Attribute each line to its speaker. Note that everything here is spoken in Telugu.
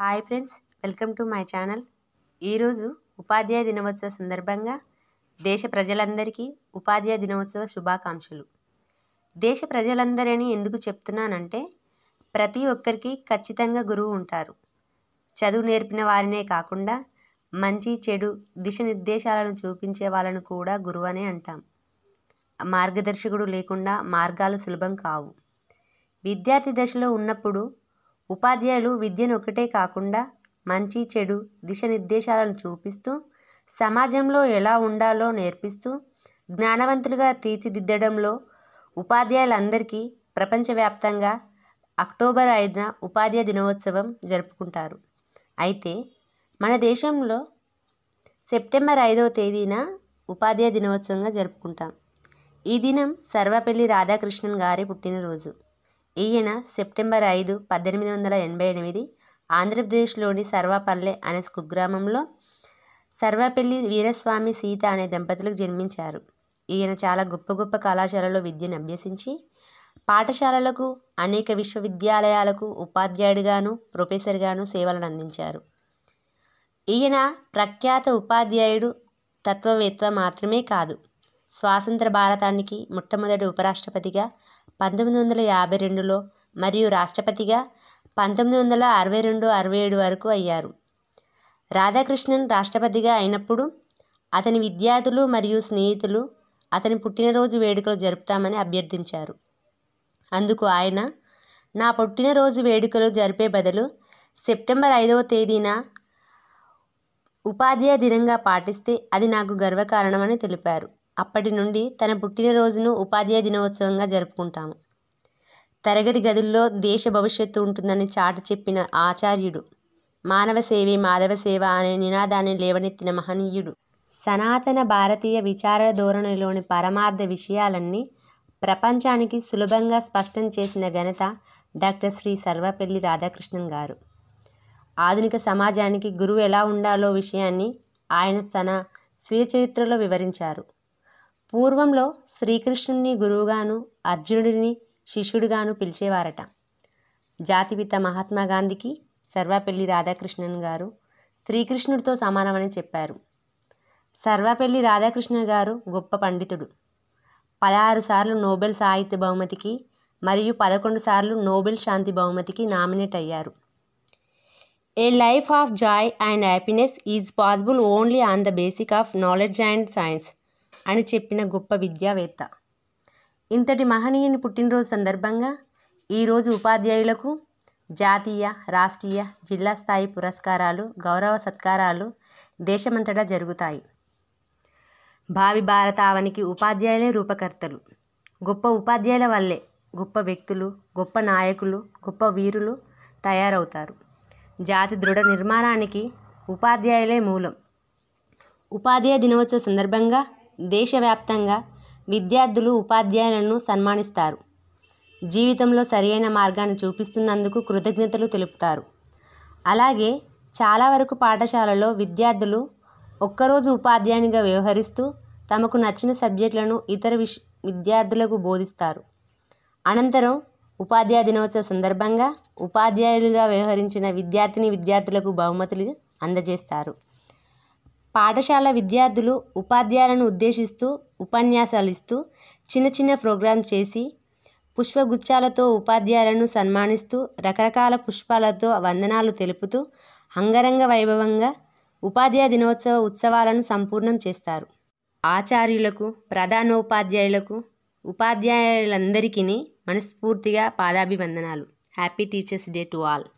Speaker 1: Hi friends, welcome to my channel. ఈరోజు ఉపాధ్యాయ దినోత్సవ సందర్భంగా దేశ ప్రజలందరికీ ఉపాధ్యాయ దినోత్సవ శుభాకాంక్షలు. దేశ ప్రజలందరినీ ఎందుకు చెప్తున్నానంటే, ప్రతి ఒక్కరికి ఖచ్చితంగా గురువు ఉంటారు. చదువు నేర్పిన వారినే కాకుండా మంచి చెడు దిశనిర్దేశాలను చూపించే వాళ్ళను కూడా గురువు అనే అంటాం. మార్గదర్శకుడు లేకుండా మార్గాలు సులభం కావు. విద్యార్థి దశలో ఉన్నప్పుడు ఉపాధ్యాయులు విద్యను ఒకటే కాకుండా మంచి చెడు దిశనిర్దేశాలను చూపిస్తూ సమాజంలో ఎలా ఉండాలో నేర్పిస్తూ జ్ఞానవంతులుగా తీర్చిదిద్దడంలో ఉపాధ్యాయులందరికీ ప్రపంచవ్యాప్తంగా అక్టోబర్ 5న ఉపాధ్యాయ దినోత్సవం జరుపుకుంటారు. అయితే మన దేశంలో సెప్టెంబర్ 5వ తేదీన ఉపాధ్యాయ దినోత్సవంగా జరుపుకుంటాం. ఈ దినం సర్వపల్లి రాధాకృష్ణన్ గారి పుట్టినరోజు. ఈయన సెప్టెంబర్ 5, 1888 ఆంధ్రప్రదేశ్లోని సర్వపల్లె అనే కుగ్రామంలో సర్వపల్లి వీరస్వామి సీత అనే దంపతులకు జన్మించారు. ఈయన చాలా గొప్ప గొప్ప కళాశాలలో విద్యను అభ్యసించి పాఠశాలలకు అనేక విశ్వవిద్యాలయాలకు ఉపాధ్యాయుడిగాను ప్రొఫెసర్గాను సేవలను అందించారు. ఈయన ప్రఖ్యాత ఉపాధ్యాయుడు, తత్వవేత్త మాత్రమే కాదు, స్వాతంత్ర భారతానికి మొట్టమొదటి ఉపరాష్ట్రపతిగా 1952లో మరియు రాష్ట్రపతిగా 1962-67 వరకు అయ్యారు. రాధాకృష్ణన్ రాష్ట్రపతిగా అయినప్పుడు అతని విద్యార్థులు మరియు స్నేహితులు అతని పుట్టినరోజు వేడుకలు జరుపుతామని అభ్యర్థించారు. అందుకు ఆయన, నా పుట్టినరోజు వేడుకలు జరిపే బదులు సెప్టెంబర్ 5వ తేదీన ఉపాధ్యాయ దినంగా పాటిస్తే అది నాకు గర్వకారణమని తెలిపారు. అప్పటి నుండి తన పుట్టినరోజును ఉపాధ్యాయ దినోత్సవంగా జరుపుకుంటాము. తరగతి గదుల్లో దేశ భవిష్యత్తు ఉంటుందని చాటి చెప్పిన ఆచార్యుడు, మానవ సేవే మాధవ సేవ అనే నినాదాన్ని లేవనెత్తిన మహనీయుడు, సనాతన భారతీయ విచార ధోరణిలోని పరమార్థ విషయాలన్నీ ప్రపంచానికి సులభంగా స్పష్టం చేసిన ఘనత డాక్టర్ శ్రీ సర్వపల్లి రాధాకృష్ణన్ గారు. ఆధునిక సమాజానికి గురువు ఎలా ఉండాలో విషయాన్ని ఆయన తన స్వీయ చరిత్రలో వివరించారు. పూర్వంలో శ్రీకృష్ణుని గురువుగాను అర్జునుడిని శిష్యుడిగాను పిలిచేవారట. జాతిపిత మహాత్మా గాంధీకి సర్వపల్లి రాధాకృష్ణన్ గారు శ్రీకృష్ణుడితో సమానమని చెప్పారు. సర్వపల్లి రాధాకృష్ణన్ గారు గొప్ప పండితుడు. 16 సార్లు నోబెల్ సాహిత్య బహుమతికి మరియు 11 సార్లు నోబెల్ శాంతి బహుమతికి నామినేట్ అయ్యారు. A life of joy and happiness is possible only on the basic of knowledge and science అని చెప్పిన గొప్ప విద్యావేత్త. ఇంతటి మహనీయుని పుట్టినరోజు సందర్భంగా ఈరోజు ఉపాధ్యాయులకు జాతీయ, రాష్ట్రీయ, జిల్లా స్థాయి పురస్కారాలు, గౌరవ సత్కారాలు దేశమంతటా జరుగుతాయి. భావి భారతావనికి ఉపాధ్యాయులే రూపకర్తలు. గొప్ప ఉపాధ్యాయుల వల్లే గొప్ప వ్యక్తులు, గొప్ప నాయకులు, గొప్ప వీరులు తయారవుతారు. జాతి దృఢ నిర్మాణానికి ఉపాధ్యాయులే మూలం. ఉపాధ్యాయ దినోత్సవ సందర్భంగా దేశవ్యాప్తంగా విద్యార్థులు ఉపాధ్యాయులను సన్మానిస్తారు. జీవితంలో సరియైన మార్గాన్ని చూపిస్తున్నందుకు కృతజ్ఞతలు తెలుపుతారు. అలాగే చాలా వరకు పాఠశాలలో విద్యార్థులు ఒక్కరోజు ఉపాధ్యాయునిగా వ్యవహరిస్తూ తమకు నచ్చిన సబ్జెక్టులను ఇతర విద్యార్థులకు బోధిస్తారు. అనంతరం ఉపాధ్యాయ దినోత్సవ సందర్భంగా ఉపాధ్యాయులుగా వ్యవహరించిన విద్యార్థులకు బహుమతులు అందజేస్తారు. పాఠశాల విద్యార్థులు ఉపాధ్యాయులను ఉద్దేశిస్తూ ఉపన్యాసాలు ఇస్తూ చిన్న చిన్న ప్రోగ్రామ్స్ చేసి పుష్పగుచ్చాలతో ఉపాధ్యాయులను సన్మానిస్తూ రకరకాల పుష్పాలతో వందనాలు తెలుపుతూ అంగరంగ వైభవంగా ఉపాధ్యాయ దినోత్సవ ఉత్సవాలను సంపూర్ణం చేస్తారు. ఆచార్యులకు, ప్రధానోపాధ్యాయులకు, ఉపాధ్యాయులందరికీ మనస్ఫూర్తిగా పాదాభివందనాలు. Happy teachers day to all.